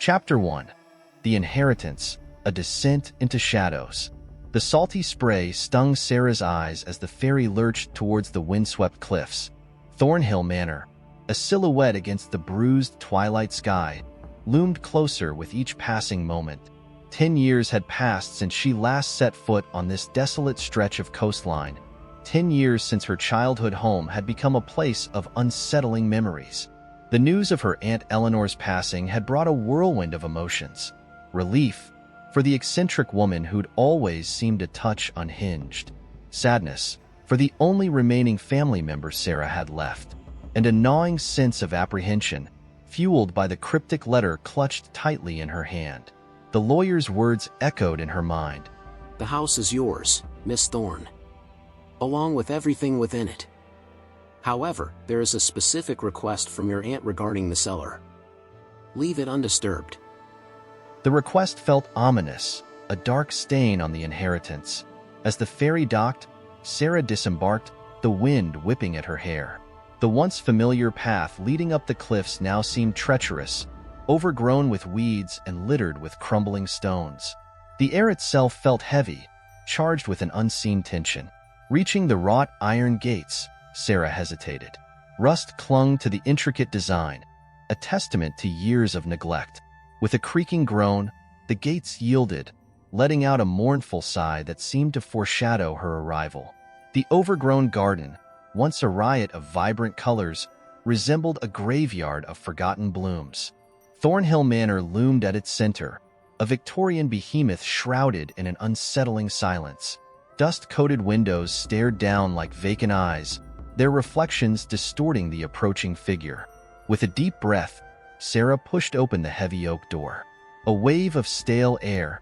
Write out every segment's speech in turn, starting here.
Chapter 1. The Inheritance, a Descent into Shadows. The salty spray stung Sarah's eyes as the ferry lurched towards the windswept cliffs. Thornhill Manor, a silhouette against the bruised twilight sky, loomed closer with each passing moment. 10 years had passed since she last set foot on this desolate stretch of coastline. 10 years since her childhood home had become a place of unsettling memories. The news of her Aunt Eleanor's passing had brought a whirlwind of emotions. Relief, for the eccentric woman who'd always seemed a touch unhinged. Sadness, for the only remaining family member Sarah had left. And a gnawing sense of apprehension, fueled by the cryptic letter clutched tightly in her hand. The lawyer's words echoed in her mind. "The house is yours, Miss Thorne, along with everything within it. However, there is a specific request from your aunt regarding the cellar. Leave it undisturbed." The request felt ominous, a dark stain on the inheritance. As the ferry docked, Sarah disembarked, the wind whipping at her hair. The once familiar path leading up the cliffs now seemed treacherous, overgrown with weeds and littered with crumbling stones. The air itself felt heavy, charged with an unseen tension. Reaching the wrought iron gates, Sarah hesitated. Rust clung to the intricate design, a testament to years of neglect. With a creaking groan, the gates yielded, letting out a mournful sigh that seemed to foreshadow her arrival. The overgrown garden, once a riot of vibrant colors, resembled a graveyard of forgotten blooms. Thornhill Manor loomed at its center, a Victorian behemoth shrouded in an unsettling silence. Dust-coated windows stared down like vacant eyes, their reflections distorting the approaching figure. With a deep breath, Sarah pushed open the heavy oak door. A wave of stale air,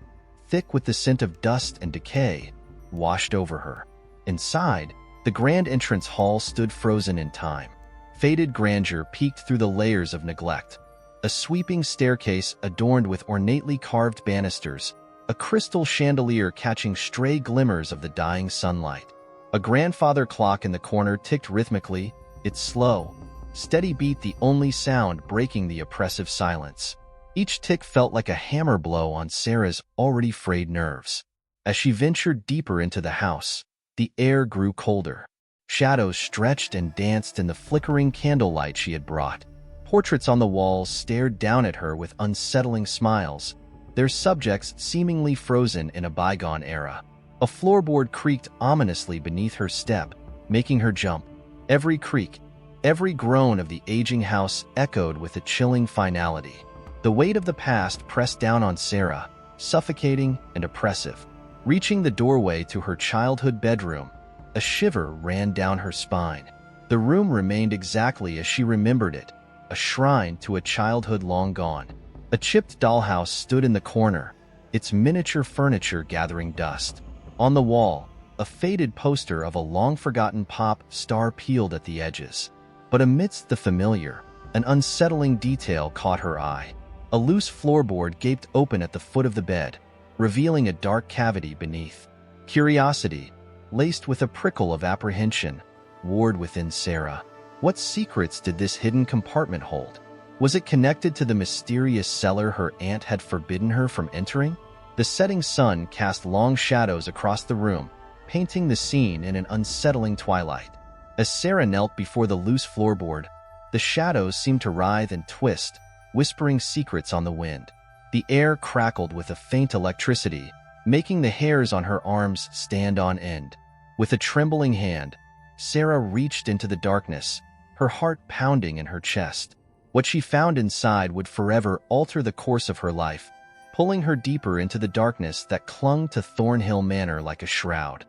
thick with the scent of dust and decay, washed over her. Inside, the grand entrance hall stood frozen in time. Faded grandeur peeked through the layers of neglect. A sweeping staircase adorned with ornately carved banisters, a crystal chandelier catching stray glimmers of the dying sunlight. A grandfather clock in the corner ticked rhythmically, its slow, steady beat the only sound breaking the oppressive silence. Each tick felt like a hammer blow on Sarah's already frayed nerves. As she ventured deeper into the house, the air grew colder. Shadows stretched and danced in the flickering candlelight she had brought. Portraits on the walls stared down at her with unsettling smiles, their subjects seemingly frozen in a bygone era. A floorboard creaked ominously beneath her step, making her jump. Every creak, every groan of the aging house echoed with a chilling finality. The weight of the past pressed down on Sarah, suffocating and oppressive. Reaching the doorway to her childhood bedroom, a shiver ran down her spine. The room remained exactly as she remembered it, a shrine to a childhood long gone. A chipped dollhouse stood in the corner, its miniature furniture gathering dust. On the wall, a faded poster of a long-forgotten pop star peeled at the edges. But amidst the familiar, an unsettling detail caught her eye. A loose floorboard gaped open at the foot of the bed, revealing a dark cavity beneath. Curiosity, laced with a prickle of apprehension, warred within Sarah. What secrets did this hidden compartment hold? Was it connected to the mysterious cellar her aunt had forbidden her from entering? The setting sun cast long shadows across the room, painting the scene in an unsettling twilight. As Sarah knelt before the loose floorboard, the shadows seemed to writhe and twist, whispering secrets on the wind. The air crackled with a faint electricity, making the hairs on her arms stand on end. With a trembling hand, Sarah reached into the darkness, her heart pounding in her chest. What she found inside would forever alter the course of her life, pulling her deeper into the darkness that clung to Thornhill Manor like a shroud.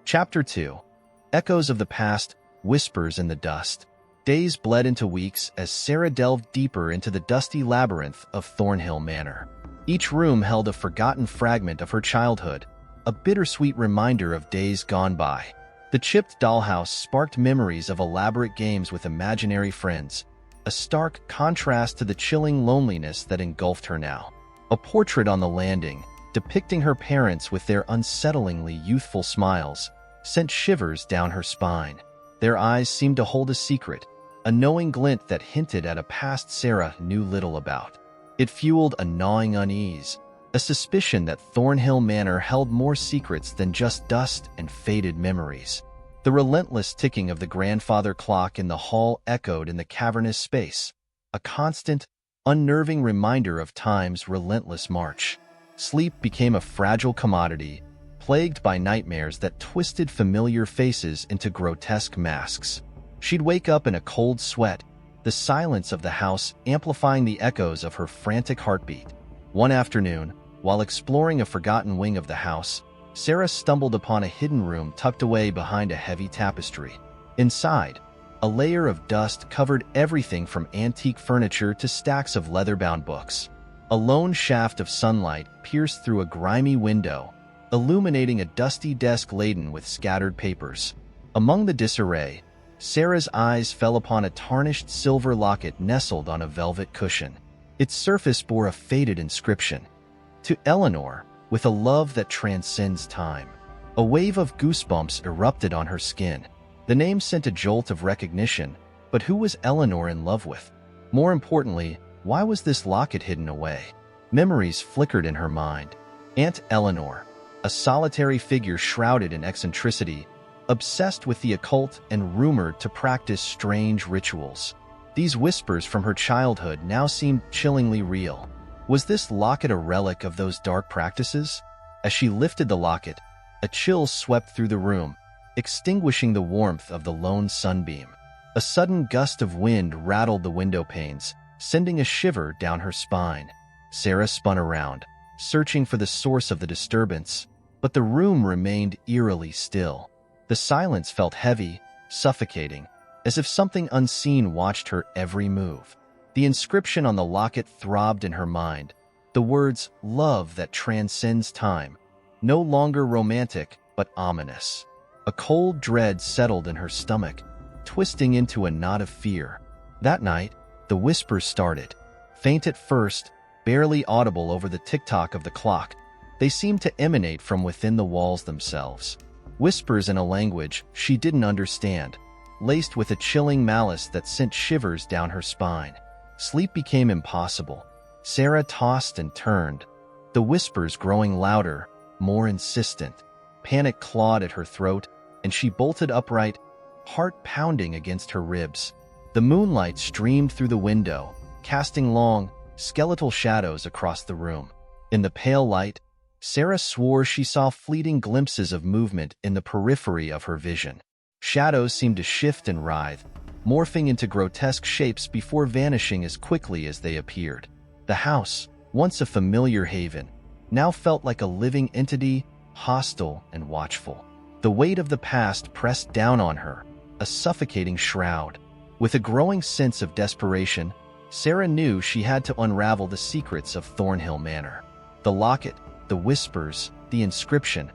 Chapter 2. Echoes of the Past, Whispers in the Dust. Days bled into weeks as Sarah delved deeper into the dusty labyrinth of Thornhill Manor. Each room held a forgotten fragment of her childhood, a bittersweet reminder of days gone by. The chipped dollhouse sparked memories of elaborate games with imaginary friends, a stark contrast to the chilling loneliness that engulfed her now. A portrait on the landing, depicting her parents with their unsettlingly youthful smiles, sent shivers down her spine. Their eyes seemed to hold a secret, a knowing glint that hinted at a past Sarah knew little about. It fueled a gnawing unease, a suspicion that Thornhill Manor held more secrets than just dust and faded memories. The relentless ticking of the grandfather clock in the hall echoed in the cavernous space, a constant, unnerving reminder of time's relentless march. Sleep became a fragile commodity, plagued by nightmares that twisted familiar faces into grotesque masks. She'd wake up in a cold sweat, the silence of the house amplifying the echoes of her frantic heartbeat. One afternoon, while exploring a forgotten wing of the house, Sarah stumbled upon a hidden room tucked away behind a heavy tapestry. Inside, a layer of dust covered everything from antique furniture to stacks of leather-bound books. A lone shaft of sunlight pierced through a grimy window, illuminating a dusty desk laden with scattered papers. Among the disarray, Sarah's eyes fell upon a tarnished silver locket nestled on a velvet cushion. Its surface bore a faded inscription, "To Eleanor, with a love that transcends time." A wave of goosebumps erupted on her skin. The name sent a jolt of recognition, but who was Eleanor in love with? More importantly, why was this locket hidden away? Memories flickered in her mind. Aunt Eleanor, a solitary figure shrouded in eccentricity, obsessed with the occult and rumored to practice strange rituals. These whispers from her childhood now seemed chillingly real. Was this locket a relic of those dark practices? As she lifted the locket, a chill swept through the room, extinguishing the warmth of the lone sunbeam. A sudden gust of wind rattled the window panes, sending a shiver down her spine. Sarah spun around, searching for the source of the disturbance, but the room remained eerily still. The silence felt heavy, suffocating, as if something unseen watched her every move. The inscription on the locket throbbed in her mind, the words, "Love that transcends time," no longer romantic, but ominous. A cold dread settled in her stomach, twisting into a knot of fear. That night, the whispers started. Faint at first, barely audible over the tick-tock of the clock, they seemed to emanate from within the walls themselves. Whispers in a language she didn't understand, laced with a chilling malice that sent shivers down her spine. Sleep became impossible. Sarah tossed and turned, the whispers growing louder, more insistent. Panic clawed at her throat, and she bolted upright, heart pounding against her ribs. The moonlight streamed through the window, casting long, skeletal shadows across the room. In the pale light, Sarah swore she saw fleeting glimpses of movement in the periphery of her vision. Shadows seemed to shift and writhe, morphing into grotesque shapes before vanishing as quickly as they appeared. The house, once a familiar haven, now felt like a living entity, hostile and watchful. The weight of the past pressed down on her, a suffocating shroud. With a growing sense of desperation, Sarah knew she had to unravel the secrets of Thornhill Manor. The locket, the whispers, the inscription,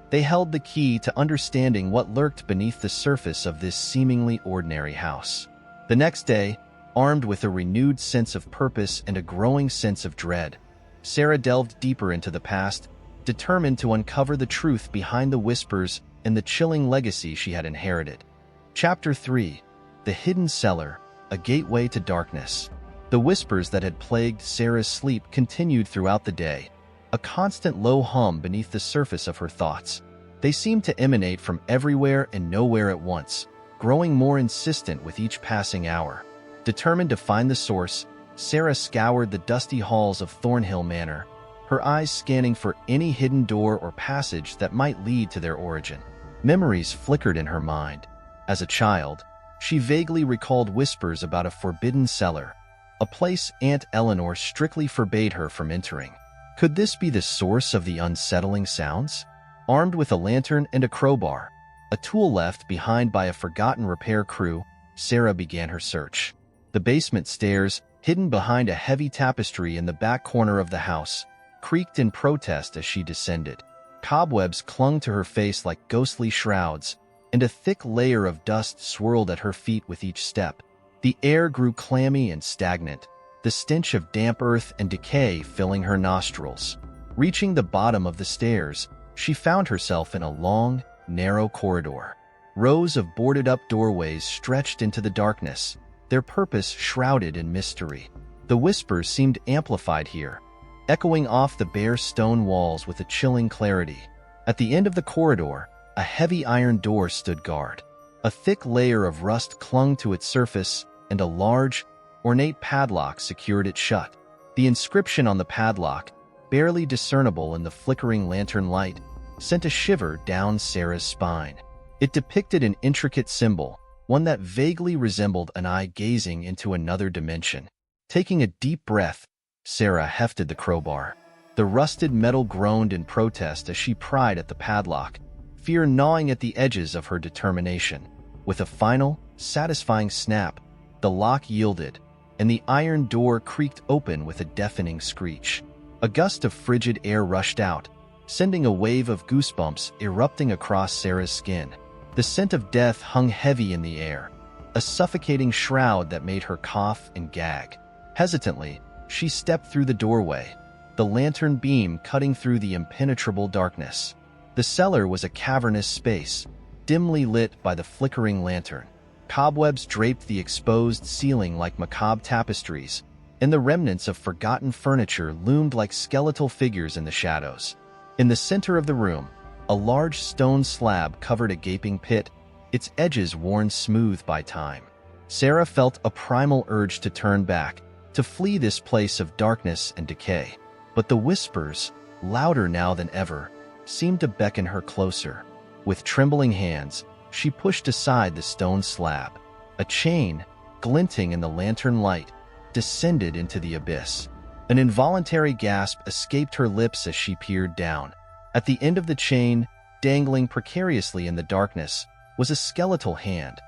they held the key to understanding what lurked beneath the surface of this seemingly ordinary house. The next day, armed with a renewed sense of purpose and a growing sense of dread, Sarah delved deeper into the past, determined to uncover the truth behind the whispers and the chilling legacy she had inherited. Chapter 3: The Hidden Cellar, a Gateway to Darkness. The whispers that had plagued Sarah's sleep continued throughout the day, a constant low hum beneath the surface of her thoughts. They seemed to emanate from everywhere and nowhere at once, growing more insistent with each passing hour. Determined to find the source, Sarah scoured the dusty halls of Thornhill Manor, her eyes scanning for any hidden door or passage that might lead to their origin. Memories flickered in her mind. As a child, she vaguely recalled whispers about a forbidden cellar, a place Aunt Eleanor strictly forbade her from entering. Could this be the source of the unsettling sounds? Armed with a lantern and a crowbar, a tool left behind by a forgotten repair crew, Sarah began her search. The basement stairs, hidden behind a heavy tapestry in the back corner of the house, creaked in protest as she descended. Cobwebs clung to her face like ghostly shrouds, and a thick layer of dust swirled at her feet with each step. The air grew clammy and stagnant, the stench of damp earth and decay filling her nostrils. Reaching the bottom of the stairs, she found herself in a long, narrow corridor. Rows of boarded-up doorways stretched into the darkness, their purpose shrouded in mystery. The whispers seemed amplified here, echoing off the bare stone walls with a chilling clarity. At the end of the corridor, a heavy iron door stood guard. A thick layer of rust clung to its surface, and a large, ornate padlock secured it shut. The inscription on the padlock, barely discernible in the flickering lantern light, sent a shiver down Sarah's spine. It depicted an intricate symbol, one that vaguely resembled an eye gazing into another dimension. Taking a deep breath, Sarah hefted the crowbar. The rusted metal groaned in protest as she pried at the padlock, fear gnawing at the edges of her determination. With a final, satisfying snap, the lock yielded, and the iron door creaked open with a deafening screech. A gust of frigid air rushed out, sending a wave of goosebumps erupting across Sarah's skin. The scent of death hung heavy in the air, a suffocating shroud that made her cough and gag. Hesitantly, she stepped through the doorway, the lantern beam cutting through the impenetrable darkness. The cellar was a cavernous space, dimly lit by the flickering lantern. Cobwebs draped the exposed ceiling like macabre tapestries, and the remnants of forgotten furniture loomed like skeletal figures in the shadows. In the center of the room, a large stone slab covered a gaping pit, its edges worn smooth by time. Sarah felt a primal urge to turn back, to flee this place of darkness and decay. But the whispers, louder now than ever, seemed to beckon her closer. With trembling hands, she pushed aside the stone slab. A chain, glinting in the lantern light, descended into the abyss. An involuntary gasp escaped her lips as she peered down. At the end of the chain, dangling precariously in the darkness, was a skeletal hand,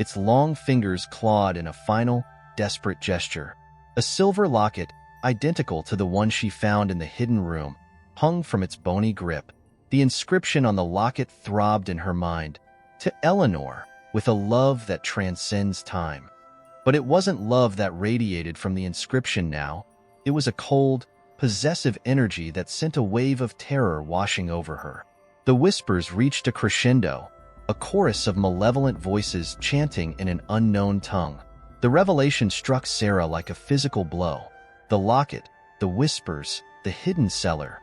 its long fingers clawed in a final, desperate gesture. A silver locket, identical to the one she found in the hidden room, hung from its bony grip. The inscription on the locket throbbed in her mind, "To Eleanor, with a love that transcends time." But it wasn't love that radiated from the inscription now. It was a cold, possessive energy that sent a wave of terror washing over her. The whispers reached a crescendo, a chorus of malevolent voices chanting in an unknown tongue. The revelation struck Sarah like a physical blow. The locket, the whispers, the hidden cellar.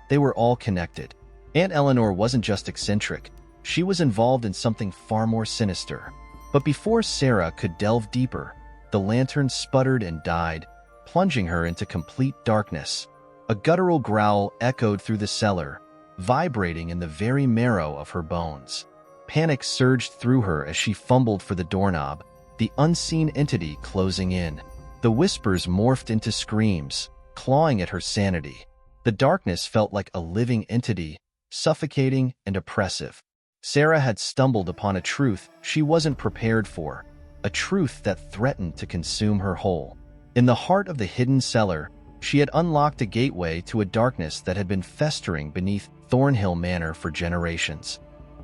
They were all connected. Aunt Eleanor wasn't just eccentric. She was involved in something far more sinister. But before Sarah could delve deeper, the lantern sputtered and died, plunging her into complete darkness. A guttural growl echoed through the cellar, vibrating in the very marrow of her bones. Panic surged through her as she fumbled for the doorknob, the unseen entity closing in. The whispers morphed into screams, clawing at her sanity. The darkness felt like a living entity, suffocating and oppressive. Sarah had stumbled upon a truth she wasn't prepared for, a truth that threatened to consume her whole. In the heart of the hidden cellar, she had unlocked a gateway to a darkness that had been festering beneath Thornhill Manor for generations.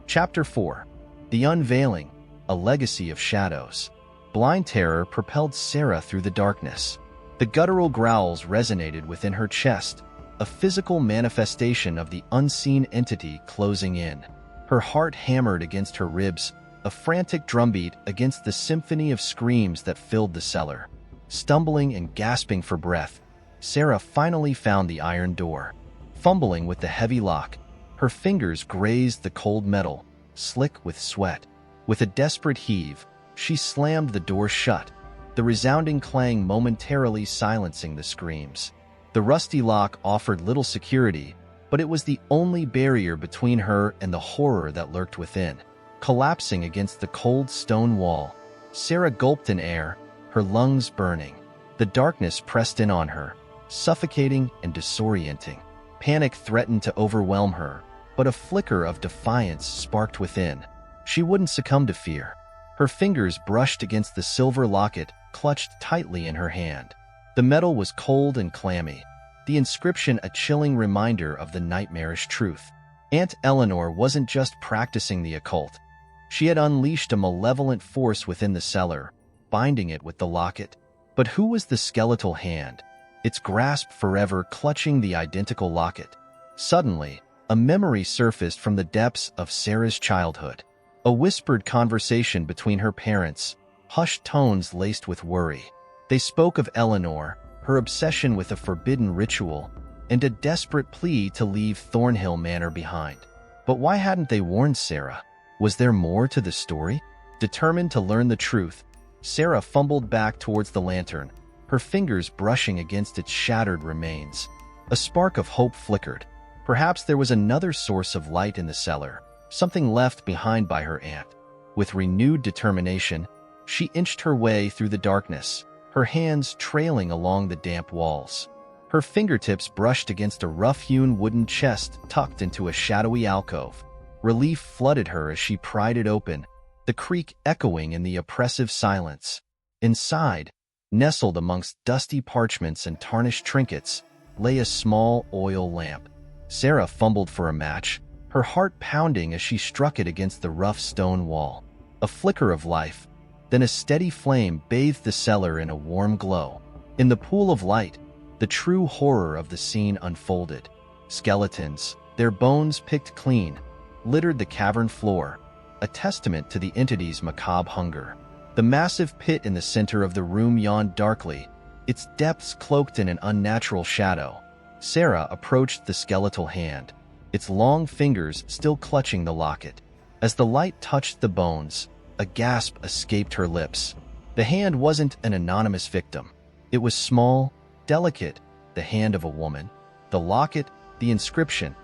Chapter 4. The Unveiling, a Legacy of Shadows. Blind terror propelled Sarah through the darkness. The guttural growls resonated within her chest, a physical manifestation of the unseen entity closing in. Her heart hammered against her ribs, a frantic drumbeat against the symphony of screams that filled the cellar. Stumbling and gasping for breath, Sarah finally found the iron door. Fumbling with the heavy lock, her fingers grazed the cold metal, slick with sweat. With a desperate heave, she slammed the door shut, the resounding clang momentarily silencing the screams. The rusty lock offered little security, but it was the only barrier between her and the horror that lurked within. Collapsing against the cold stone wall, Sarah gulped in air, her lungs burning. The darkness pressed in on her, suffocating and disorienting. Panic threatened to overwhelm her, but a flicker of defiance sparked within. She wouldn't succumb to fear. Her fingers brushed against the silver locket clutched tightly in her hand. The metal was cold and clammy, the inscription a chilling reminder of the nightmarish truth. Aunt Eleanor wasn't just practicing the occult. She had unleashed a malevolent force within the cellar, binding it with the locket. But who was the skeletal hand, its grasp forever clutching the identical locket? Suddenly, a memory surfaced from the depths of Sarah's childhood. A whispered conversation between her parents, hushed tones laced with worry. They spoke of Eleanor, her obsession with a forbidden ritual, and a desperate plea to leave Thornhill Manor behind. But why hadn't they warned Sarah? Was there more to the story? Determined to learn the truth, Sarah fumbled back towards the lantern, her fingers brushing against its shattered remains. A spark of hope flickered. Perhaps there was another source of light in the cellar, something left behind by her aunt. With renewed determination, she inched her way through the darkness, her hands trailing along the damp walls. Her fingertips brushed against a rough-hewn wooden chest tucked into a shadowy alcove. Relief flooded her as she pried it open, the creak echoing in the oppressive silence. Inside, nestled amongst dusty parchments and tarnished trinkets, lay a small oil lamp. Sarah fumbled for a match, her heart pounding as she struck it against the rough stone wall. A flicker of life, then a steady flame bathed the cellar in a warm glow. In the pool of light, the true horror of the scene unfolded. Skeletons, their bones picked clean, littered the cavern floor, a testament to the entity's macabre hunger. The massive pit in the center of the room yawned darkly, its depths cloaked in an unnatural shadow. Sarah approached the skeletal hand, its long fingers still clutching the locket. As the light touched the bones, a gasp escaped her lips. The hand wasn't an anonymous victim. It was small, delicate, the hand of a woman. The locket, the inscription,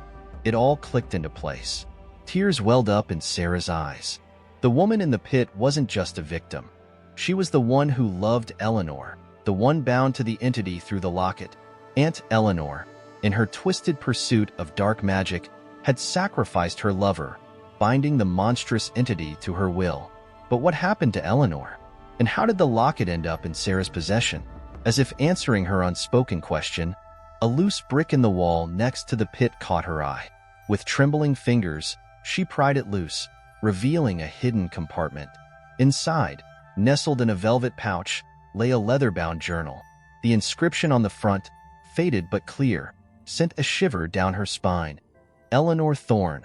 it all clicked into place. Tears welled up in Sarah's eyes. The woman in the pit wasn't just a victim. She was the one who loved Eleanor, the one bound to the entity through the locket. Aunt Eleanor, in her twisted pursuit of dark magic, had sacrificed her lover, binding the monstrous entity to her will. But what happened to Eleanor? And how did the locket end up in Sarah's possession? As if answering her unspoken question, a loose brick in the wall next to the pit caught her eye. With trembling fingers, she pried it loose, revealing a hidden compartment. Inside, nestled in a velvet pouch, lay a leather-bound journal. The inscription on the front, faded but clear, sent a shiver down her spine. Eleanor Thorne,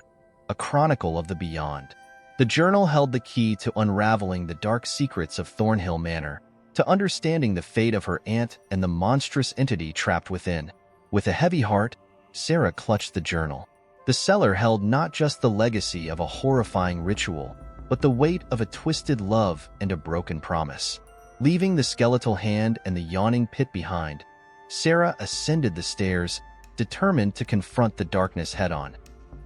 a chronicle of the beyond. The journal held the key to unraveling the dark secrets of Thornhill Manor, to understanding the fate of her aunt and the monstrous entity trapped within. With a heavy heart, Sarah clutched the journal. The cellar held not just the legacy of a horrifying ritual, but the weight of a twisted love and a broken promise. Leaving the skeletal hand and the yawning pit behind, Sarah ascended the stairs, determined to confront the darkness head-on.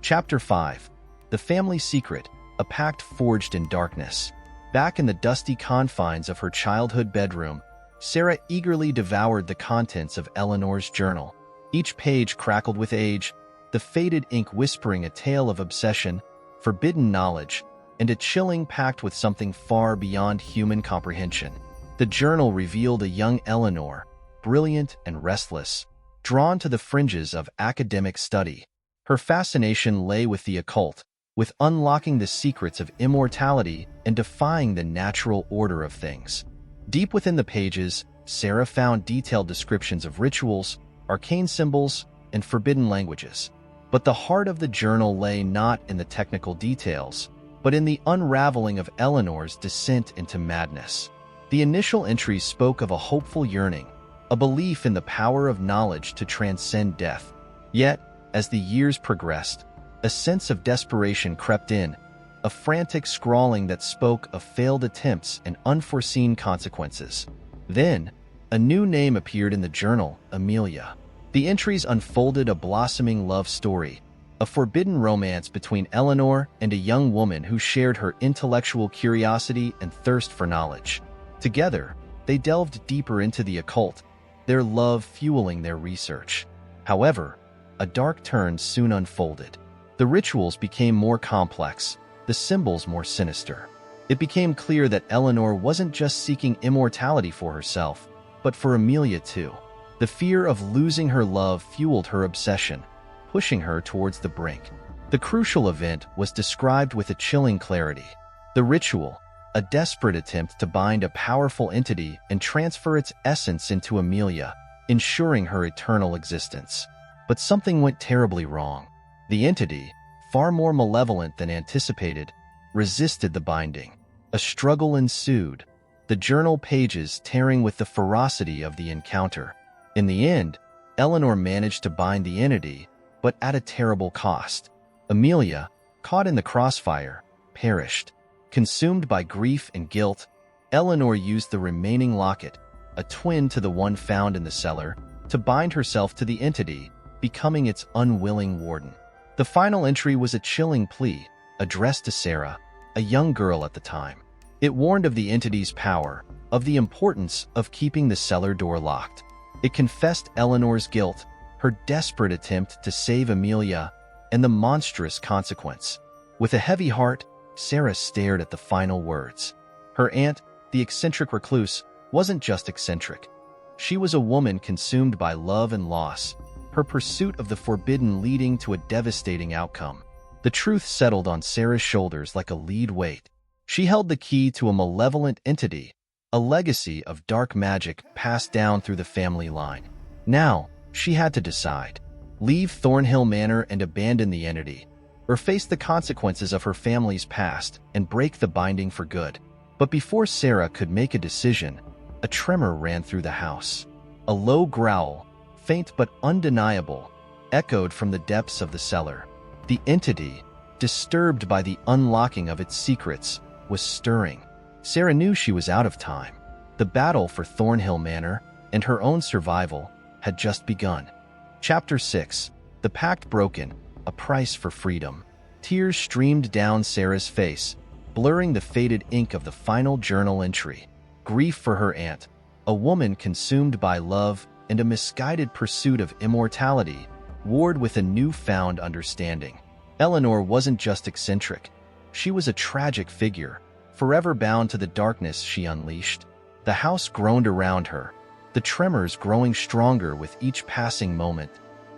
Chapter 5. The Family Secret, a Pact Forged in Darkness. Back in the dusty confines of her childhood bedroom, Sarah eagerly devoured the contents of Eleanor's journal. Each page crackled with age, the faded ink whispering a tale of obsession, forbidden knowledge, and a chilling pact with something far beyond human comprehension. The journal revealed a young Eleanor, brilliant and restless, drawn to the fringes of academic study. Her fascination lay with the occult, with unlocking the secrets of immortality and defying the natural order of things. Deep within the pages, Sarah found detailed descriptions of rituals, arcane symbols, and forbidden languages. But the heart of the journal lay not in the technical details, but in the unraveling of Eleanor's descent into madness. The initial entries spoke of a hopeful yearning, a belief in the power of knowledge to transcend death. Yet, as the years progressed, a sense of desperation crept in, a frantic scrawling that spoke of failed attempts and unforeseen consequences. Then, a new name appeared in the journal, Amelia. The entries unfolded a blossoming love story, a forbidden romance between Eleanor and a young woman who shared her intellectual curiosity and thirst for knowledge. Together, they delved deeper into the occult, their love fueling their research. However, a dark turn soon unfolded. The rituals became more complex, the symbols more sinister. It became clear that Eleanor wasn't just seeking immortality for herself, but for Amelia too. The fear of losing her love fueled her obsession, pushing her towards the brink. The crucial event was described with a chilling clarity. The ritual, a desperate attempt to bind a powerful entity and transfer its essence into Amelia, ensuring her eternal existence. But something went terribly wrong. The entity, far more malevolent than anticipated, resisted the binding. A struggle ensued, the journal pages tearing with the ferocity of the encounter. In the end, Eleanor managed to bind the entity, but at a terrible cost. Amelia, caught in the crossfire, perished. Consumed by grief and guilt, Eleanor used the remaining locket, a twin to the one found in the cellar, to bind herself to the entity, becoming its unwilling warden. The final entry was a chilling plea, addressed to Sarah, a young girl at the time. It warned of the entity's power, of the importance of keeping the cellar door locked. It confessed Eleanor's guilt, her desperate attempt to save Amelia, and the monstrous consequence. With a heavy heart, Sarah stared at the final words. Her aunt, the eccentric recluse, wasn't just eccentric. She was a woman consumed by love and loss, her pursuit of the forbidden leading to a devastating outcome. The truth settled on Sarah's shoulders like a lead weight. She held the key to a malevolent entity, a legacy of dark magic passed down through the family line. Now, she had to decide: leave Thornhill Manor and abandon the entity, or face the consequences of her family's past and break the binding for good. But before Sarah could make a decision, a tremor ran through the house. A low growl, faint but undeniable, echoed from the depths of the cellar. The entity, disturbed by the unlocking of its secrets, was stirring. Sarah knew she was out of time. The battle for Thornhill Manor and her own survival had just begun. Chapter 6. The Pact Broken, a Price for Freedom. Tears streamed down Sarah's face, blurring the faded ink of the final journal entry. Grief for her aunt, a woman consumed by love and a misguided pursuit of immortality, warred with a newfound understanding. Eleanor wasn't just eccentric. She was a tragic figure, forever bound to the darkness she unleashed. The house groaned around her, the tremors growing stronger with each passing moment.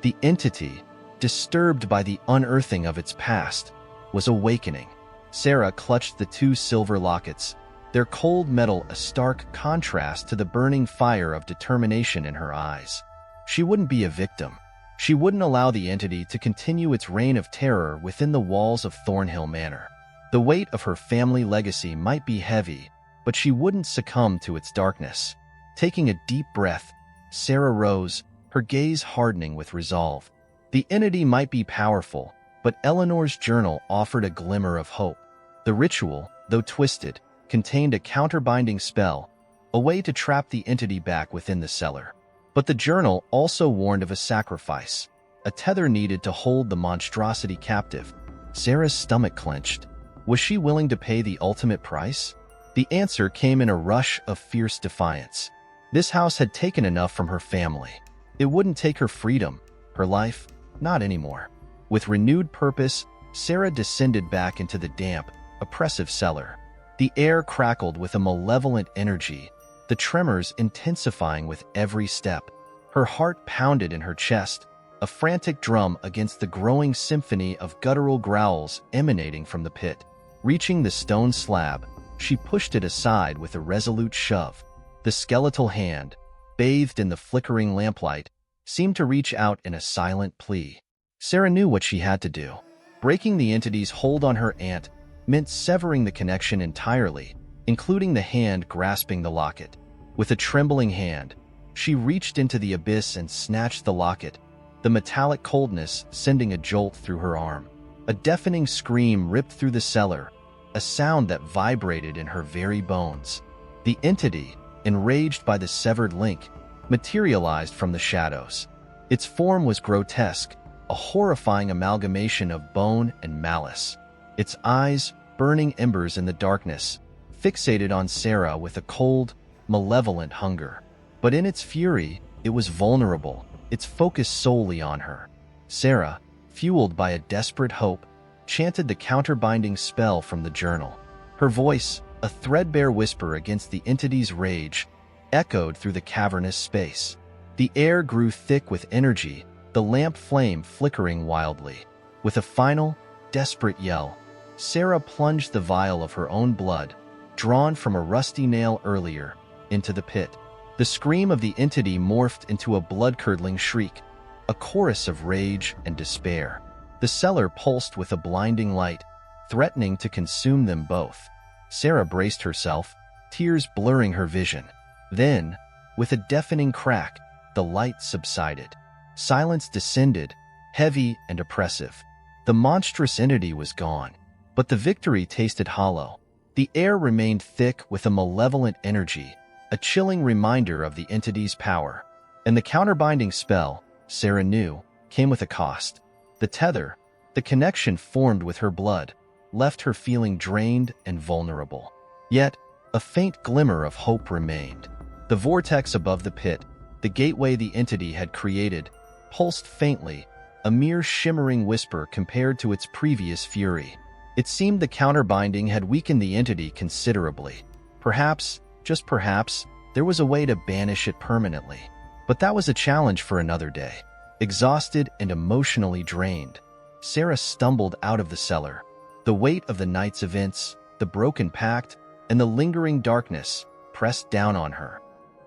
The entity, disturbed by the unearthing of its past, was awakening. Sarah clutched the two silver lockets, their cold metal a stark contrast to the burning fire of determination in her eyes. She wouldn't be a victim. She wouldn't allow the entity to continue its reign of terror within the walls of Thornhill Manor. The weight of her family legacy might be heavy, but she wouldn't succumb to its darkness. Taking a deep breath, Sarah rose, her gaze hardening with resolve. The entity might be powerful, but Eleanor's journal offered a glimmer of hope. The ritual, though twisted, contained a counterbinding spell, a way to trap the entity back within the cellar. But the journal also warned of a sacrifice, a tether needed to hold the monstrosity captive. Sarah's stomach clenched. Was she willing to pay the ultimate price? The answer came in a rush of fierce defiance. This house had taken enough from her family. It wouldn't take her freedom, her life, not anymore. With renewed purpose, Sarah descended back into the damp, oppressive cellar. The air crackled with a malevolent energy, the tremors intensifying with every step. Her heart pounded in her chest, a frantic drum against the growing symphony of guttural growls emanating from the pit. Reaching the stone slab, she pushed it aside with a resolute shove. The skeletal hand, bathed in the flickering lamplight, seemed to reach out in a silent plea. Sarah knew what she had to do. Breaking the entity's hold on her aunt meant severing the connection entirely, including the hand grasping the locket. With a trembling hand, she reached into the abyss and snatched the locket, the metallic coldness sending a jolt through her arm. A deafening scream ripped through the cellar, a sound that vibrated in her very bones. The entity, enraged by the severed link, materialized from the shadows. Its form was grotesque, a horrifying amalgamation of bone and malice. Its eyes, burning embers in the darkness, fixated on Sarah with a cold, malevolent hunger. But in its fury, it was vulnerable, its focus solely on her. Sarah, fueled by a desperate hope, chanted the counterbinding spell from the journal. Her voice, a threadbare whisper against the entity's rage, echoed through the cavernous space. The air grew thick with energy, the lamp flame flickering wildly. With a final, desperate yell, Sarah plunged the vial of her own blood, drawn from a rusty nail earlier, into the pit. The scream of the entity morphed into a blood-curdling shriek, a chorus of rage and despair. The cellar pulsed with a blinding light, threatening to consume them both. Sarah braced herself, tears blurring her vision. Then, with a deafening crack, the light subsided. Silence descended, heavy and oppressive. The monstrous entity was gone, but the victory tasted hollow. The air remained thick with a malevolent energy, a chilling reminder of the entity's power. And the counterbinding spell, Sarah knew, came with a cost. The tether, the connection formed with her blood, left her feeling drained and vulnerable. Yet, a faint glimmer of hope remained. The vortex above the pit, the gateway the entity had created, pulsed faintly, a mere shimmering whisper compared to its previous fury. It seemed the counterbinding had weakened the entity considerably. Perhaps, just perhaps, there was a way to banish it permanently. But that was a challenge for another day. Exhausted and emotionally drained, Sarah stumbled out of the cellar. The weight of the night's events, the broken pact, and the lingering darkness pressed down on her.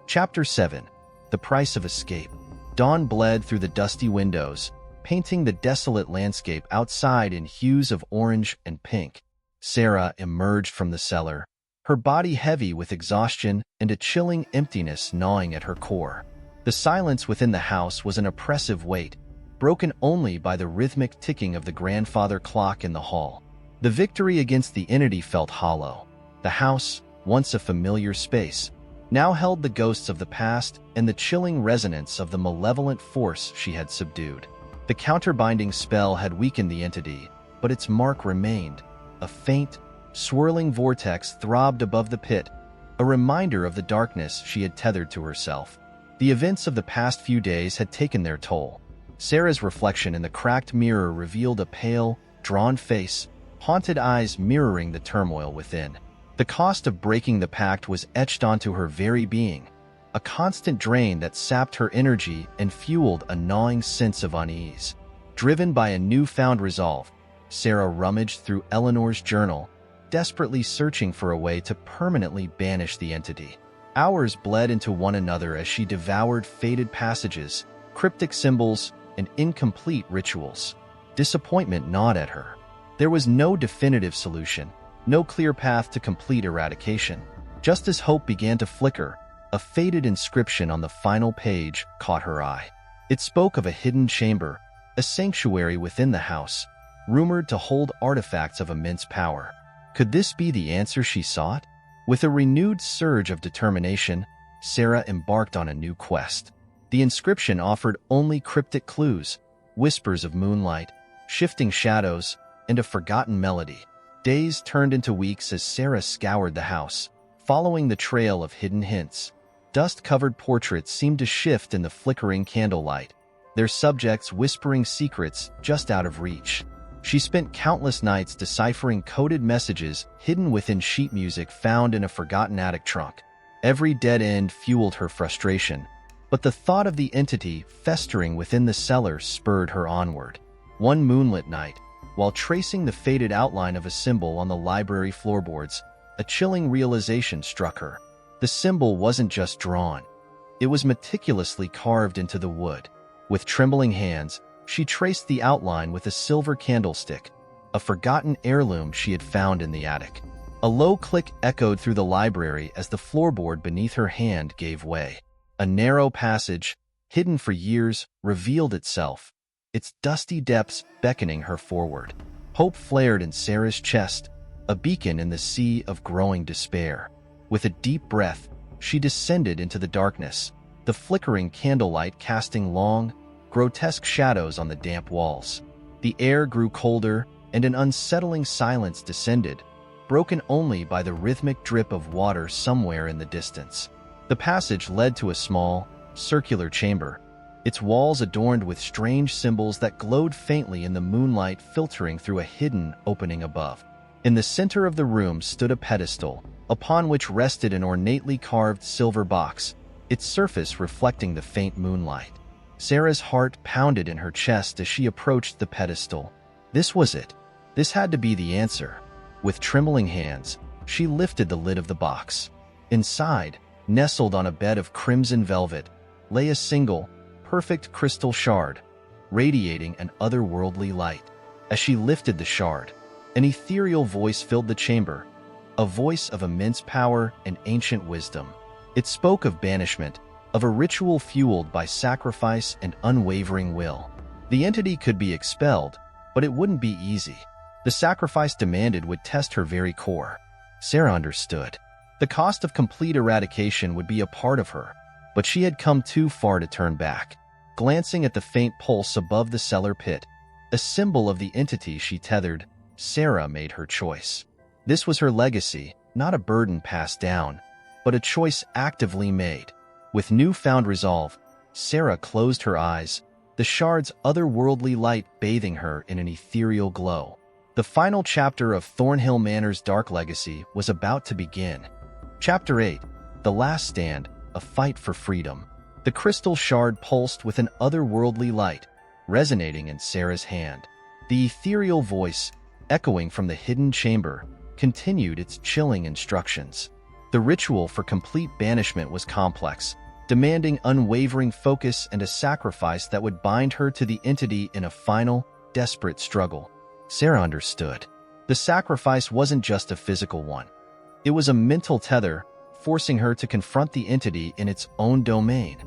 Chapter 7. The Price of Escape. Dawn bled through the dusty windows, painting the desolate landscape outside in hues of orange and pink. Sarah emerged from the cellar, her body heavy with exhaustion and a chilling emptiness gnawing at her core. The silence within the house was an oppressive weight, broken only by the rhythmic ticking of the grandfather clock in the hall. The victory against the entity felt hollow. The house, once a familiar space, now held the ghosts of the past and the chilling resonance of the malevolent force she had subdued. The counterbinding spell had weakened the entity, but its mark remained. A faint, swirling vortex throbbed above the pit, a reminder of the darkness she had tethered to herself. The events of the past few days had taken their toll. Sarah's reflection in the cracked mirror revealed a pale, drawn face, haunted eyes mirroring the turmoil within. The cost of breaking the pact was etched onto her very being, a constant drain that sapped her energy and fueled a gnawing sense of unease. Driven by a newfound resolve, Sarah rummaged through Eleanor's journal, desperately searching for a way to permanently banish the entity. Hours bled into one another as she devoured faded passages, cryptic symbols, and incomplete rituals. Disappointment gnawed at her. There was no definitive solution, no clear path to complete eradication. Just as hope began to flicker, a faded inscription on the final page caught her eye. It spoke of a hidden chamber, a sanctuary within the house, rumored to hold artifacts of immense power. Could this be the answer she sought? With a renewed surge of determination, Sarah embarked on a new quest. The inscription offered only cryptic clues, whispers of moonlight, shifting shadows, and a forgotten melody. Days turned into weeks as Sarah scoured the house, following the trail of hidden hints. Dust-covered portraits seemed to shift in the flickering candlelight, their subjects whispering secrets just out of reach. She spent countless nights deciphering coded messages hidden within sheet music found in a forgotten attic trunk. Every dead end fueled her frustration, but the thought of the entity festering within the cellar spurred her onward. One moonlit night, while tracing the faded outline of a symbol on the library floorboards, a chilling realization struck her. The symbol wasn't just drawn. It was meticulously carved into the wood. With trembling hands, she traced the outline with a silver candlestick, a forgotten heirloom she had found in the attic. A low click echoed through the library as the floorboard beneath her hand gave way. A narrow passage, hidden for years, revealed itself, its dusty depths beckoning her forward. Hope flared in Sarah's chest, a beacon in the sea of growing despair. With a deep breath, she descended into the darkness, the flickering candlelight casting long, grotesque shadows on the damp walls. The air grew colder, and an unsettling silence descended, broken only by the rhythmic drip of water somewhere in the distance. The passage led to a small, circular chamber, its walls adorned with strange symbols that glowed faintly in the moonlight filtering through a hidden opening above. In the center of the room stood a pedestal, upon which rested an ornately carved silver box, its surface reflecting the faint moonlight. Sarah's heart pounded in her chest as she approached the pedestal. This was it. This had to be the answer. With trembling hands, she lifted the lid of the box. Inside, nestled on a bed of crimson velvet, lay a single, perfect crystal shard, radiating an otherworldly light. As she lifted the shard, an ethereal voice filled the chamber, a voice of immense power and ancient wisdom. It spoke of banishment, of a ritual fueled by sacrifice and unwavering will. The entity could be expelled, but it wouldn't be easy. The sacrifice demanded would test her very core. Sarah understood. The cost of complete eradication would be a part of her, but she had come too far to turn back. Glancing at the faint pulse above the cellar pit, a symbol of the entity she tethered, Sarah made her choice. This was her legacy, not a burden passed down, but a choice actively made. With newfound resolve, Sarah closed her eyes, the shard's otherworldly light bathing her in an ethereal glow. The final chapter of Thornhill Manor's dark legacy was about to begin. Chapter 8, The Last Stand, A Fight for Freedom. The crystal shard pulsed with an otherworldly light, resonating in Sarah's hand. The ethereal voice, echoing from the hidden chamber, continued its chilling instructions. The ritual for complete banishment was complex, demanding unwavering focus and a sacrifice that would bind her to the entity in a final, desperate struggle. Sarah understood. The sacrifice wasn't just a physical one. It was a mental tether, forcing her to confront the entity in its own domain.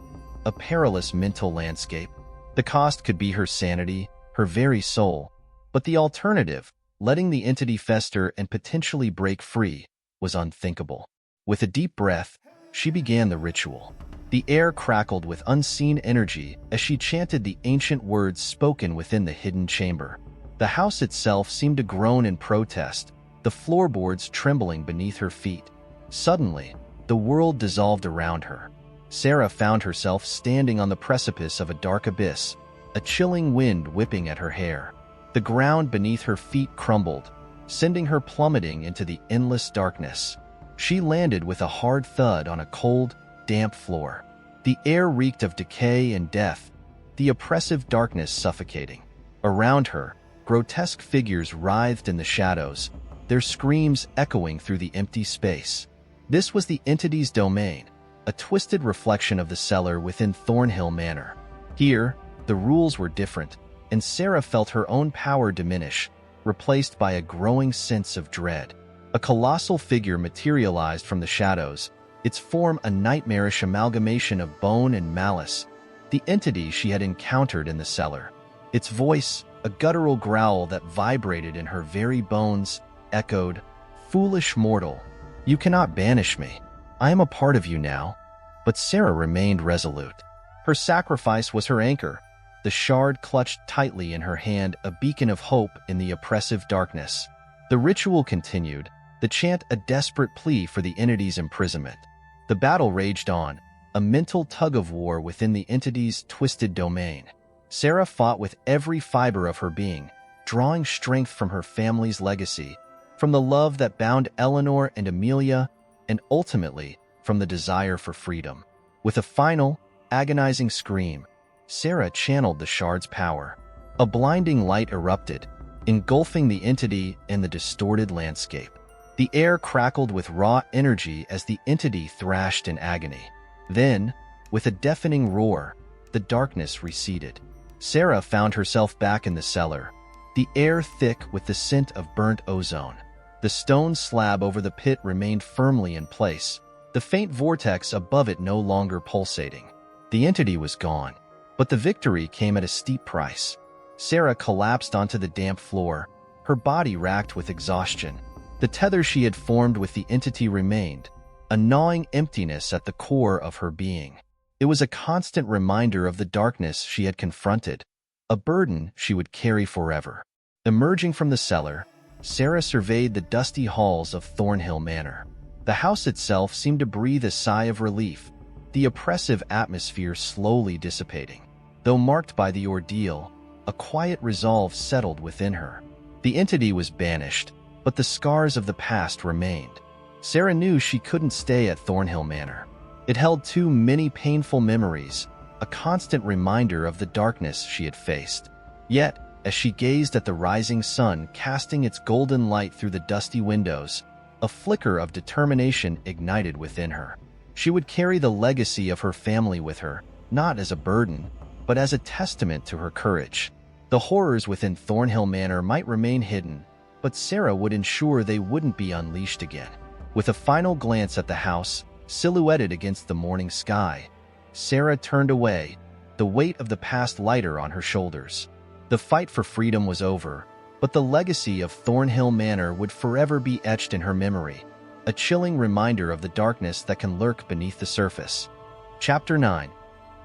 A perilous mental landscape. The cost could be her sanity, her very soul, but the alternative, letting the entity fester and potentially break free, was unthinkable. With a deep breath, she began the ritual. The air crackled with unseen energy as she chanted the ancient words spoken within the hidden chamber. The house itself seemed to groan in protest, the floorboards trembling beneath her feet. Suddenly, the world dissolved around her. Sarah found herself standing on the precipice of a dark abyss, a chilling wind whipping at her hair. The ground beneath her feet crumbled, sending her plummeting into the endless darkness. She landed with a hard thud on a cold, damp floor. The air reeked of decay and death, the oppressive darkness suffocating. Around her, grotesque figures writhed in the shadows, their screams echoing through the empty space. This was the entity's domain, a twisted reflection of the cellar within Thornhill Manor. Here, the rules were different, and Sarah felt her own power diminish, replaced by a growing sense of dread. A colossal figure materialized from the shadows, its form a nightmarish amalgamation of bone and malice, the entity she had encountered in the cellar. Its voice, a guttural growl that vibrated in her very bones, echoed, "Foolish mortal, you cannot banish me. I am a part of you now." But Sarah remained resolute. Her sacrifice was her anchor, the shard clutched tightly in her hand, a beacon of hope in the oppressive darkness. The ritual continued, the chant a desperate plea for the entity's imprisonment. The battle raged on, a mental tug-of-war within the entity's twisted domain. Sarah fought with every fiber of her being, drawing strength from her family's legacy, from the love that bound Eleanor and Amelia, and ultimately from the desire for freedom. With a final, agonizing scream, Sarah channeled the shard's power. A blinding light erupted, engulfing the entity in the distorted landscape. The air crackled with raw energy as the entity thrashed in agony. Then, with a deafening roar, the darkness receded. Sarah found herself back in the cellar, the air thick with the scent of burnt ozone. The stone slab over the pit remained firmly in place, the faint vortex above it no longer pulsating. The entity was gone, but the victory came at a steep price. Sarah collapsed onto the damp floor, her body racked with exhaustion. The tether she had formed with the entity remained, a gnawing emptiness at the core of her being. It was a constant reminder of the darkness she had confronted, a burden she would carry forever. Emerging from the cellar, Sarah surveyed the dusty halls of Thornhill Manor. The house itself seemed to breathe a sigh of relief, the oppressive atmosphere slowly dissipating. Though marked by the ordeal, a quiet resolve settled within her. The entity was banished, but the scars of the past remained. Sarah knew she couldn't stay at Thornhill Manor. It held too many painful memories, a constant reminder of the darkness she had faced. Yet, as she gazed at the rising sun casting its golden light through the dusty windows, a flicker of determination ignited within her. She would carry the legacy of her family with her, not as a burden, but as a testament to her courage. The horrors within Thornhill Manor might remain hidden, but Sarah would ensure they wouldn't be unleashed again. With a final glance at the house, silhouetted against the morning sky, Sarah turned away, the weight of the past lighter on her shoulders. The fight for freedom was over, but the legacy of Thornhill Manor would forever be etched in her memory, a chilling reminder of the darkness that can lurk beneath the surface. Chapter 9.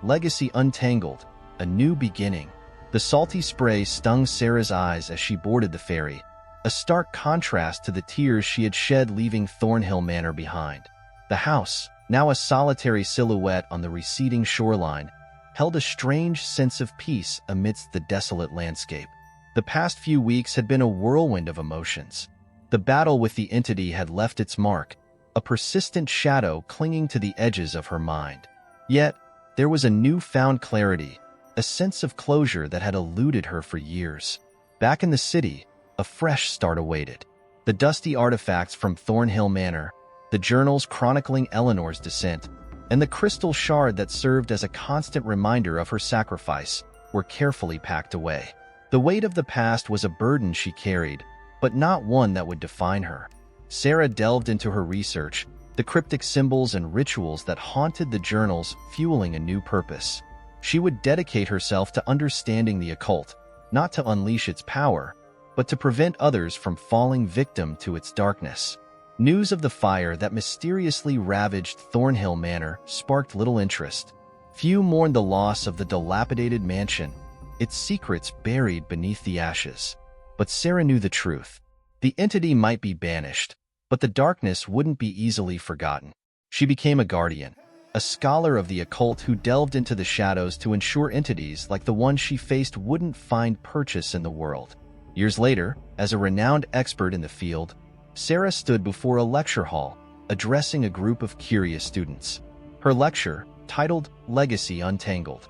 Legacy Untangled, A New Beginning. The salty spray stung Sarah's eyes as she boarded the ferry, a stark contrast to the tears she had shed leaving Thornhill Manor behind. The house, now a solitary silhouette on the receding shoreline, held a strange sense of peace amidst the desolate landscape. The past few weeks had been a whirlwind of emotions. The battle with the entity had left its mark, a persistent shadow clinging to the edges of her mind. Yet, there was a newfound clarity, a sense of closure that had eluded her for years. Back in the city, a fresh start awaited. The dusty artifacts from Thornhill Manor, the journals chronicling Eleanor's descent, and the crystal shard that served as a constant reminder of her sacrifice were carefully packed away. The weight of the past was a burden she carried, but not one that would define her. Sarah delved into her research, the cryptic symbols and rituals that haunted the journals fueling a new purpose. She would dedicate herself to understanding the occult, not to unleash its power, but to prevent others from falling victim to its darkness. News of the fire that mysteriously ravaged Thornhill Manor sparked little interest. Few mourned the loss of the dilapidated mansion, its secrets buried beneath the ashes. But Sarah knew the truth. The entity might be banished, but the darkness wouldn't be easily forgotten. She became a guardian, a scholar of the occult who delved into the shadows to ensure entities like the one she faced wouldn't find purchase in the world. Years later, as a renowned expert in the field, Sarah stood before a lecture hall, addressing a group of curious students. Her lecture, titled Legacy Untangled,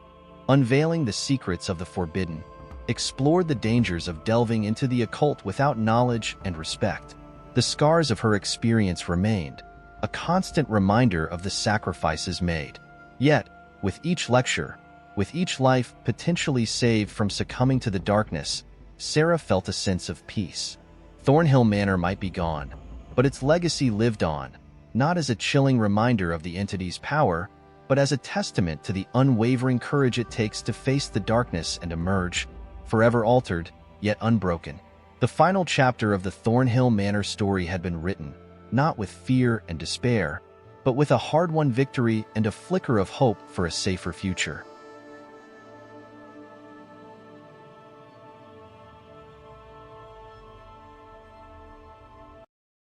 unveiling the secrets of the forbidden, explored the dangers of delving into the occult without knowledge and respect. The scars of her experience remained, a constant reminder of the sacrifices made. Yet, with each lecture, with each life potentially saved from succumbing to the darkness, Sarah felt a sense of peace. Thornhill Manor might be gone, but its legacy lived on, not as a chilling reminder of the entity's power, but as a testament to the unwavering courage it takes to face the darkness and emerge, forever altered, yet unbroken. The final chapter of the Thornhill Manor story had been written, not with fear and despair, but with a hard-won victory and a flicker of hope for a safer future.